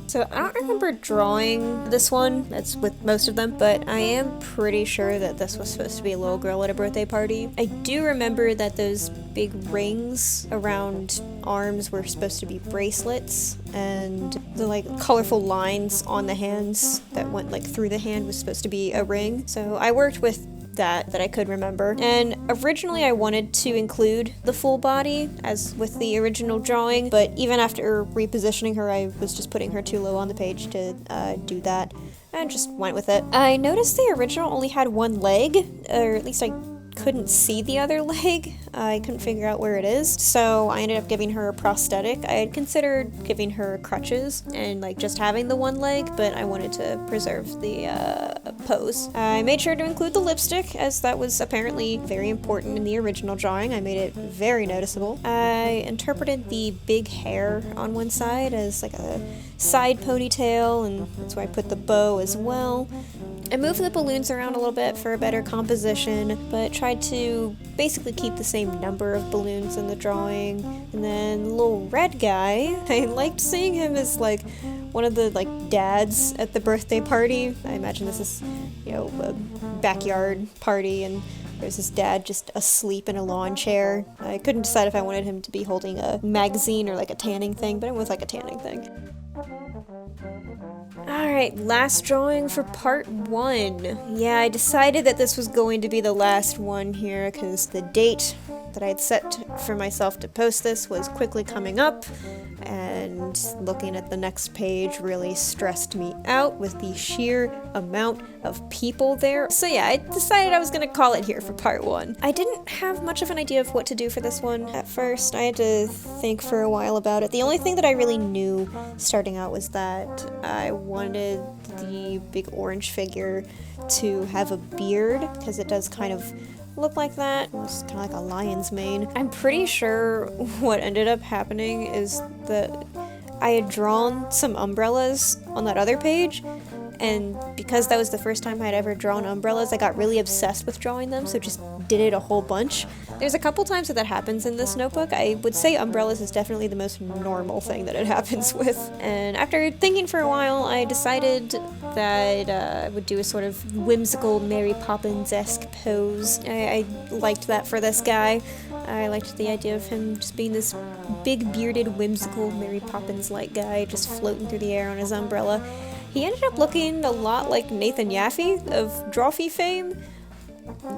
So I don't remember drawing this one, that's with most of them, but I am pretty sure that this was supposed to be a little girl at a birthday party. I do remember that those big rings around arms were supposed to be bracelets, and the like colorful lines on the hands that went like through the hand was supposed to be a ring. So I worked with that I could remember. And originally I wanted to include the full body as with the original drawing, but even after repositioning her, I was just putting her too low on the page to do that, and just went with it. I noticed the original only had one leg, or at least I couldn't see the other leg. I couldn't figure out where it is, so I ended up giving her a prosthetic. I had considered giving her crutches and like just having the one leg, but I wanted to preserve the pose. I made sure to include the lipstick, as that was apparently very important in the original drawing. I made it very noticeable. I interpreted the big hair on one side as like a side ponytail, and that's where I put the bow as well. I moved the balloons around a little bit for a better composition, but tried to basically keep the same number of balloons in the drawing. And then little red guy, I liked seeing him as like one of the like dads at the birthday party. I imagine this is, you know, a backyard party, and there's this dad just asleep in a lawn chair. I couldn't decide if I wanted him to be holding a magazine or like a tanning thing, but it was like a tanning thing. Alright, last drawing for part 1. Yeah, I decided that this was going to be the last one here because the date that I had set for myself to post this was quickly coming up, and looking at the next page really stressed me out with the sheer amount of people there. So yeah, I decided I was gonna call it here for part 1. I didn't have much of an idea of what to do for this one at first. I had to think for a while about it. The only thing that I really knew starting out was that I wanted the big orange figure to have a beard, because it does kind of look like that. It was kind of like a lion's mane. I'm pretty sure what ended up happening is that I had drawn some umbrellas on that other page, and because that was the first time I'd ever drawn umbrellas, I got really obsessed with drawing them, so just did it a whole bunch. There's a couple times that happens in this notebook. I would say umbrellas is definitely the most normal thing that it happens with. And after thinking for a while, I decided that I would do a sort of whimsical Mary Poppins-esque pose. I liked that for this guy. I liked the idea of him just being this big bearded, whimsical Mary Poppins-like guy just floating through the air on his umbrella. He ended up looking a lot like Nathan Yaffe of Drawfee fame.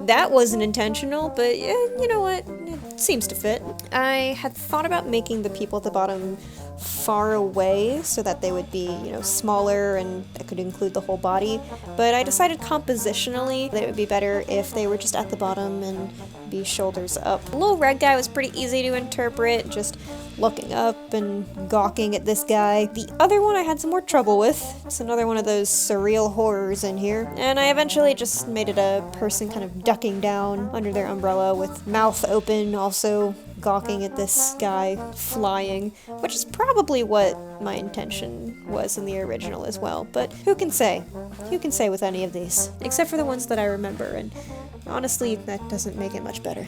That wasn't intentional, but you know what? It seems to fit. I had thought about making the people at the bottom far away so that they would be, smaller and that could include the whole body, but I decided compositionally that it would be better if they were just at the bottom and be shoulders up. The little red guy was pretty easy to interpret, just looking up and gawking at this guy. The other one I had some more trouble with. It's another one of those surreal horrors in here, and I eventually just made it a person kind of ducking down under their umbrella with mouth open, also gawking at this guy flying, which is probably what my intention was in the original as well, but who can say? Who can say with any of these? Except for the ones that I remember, and honestly, that doesn't make it much better.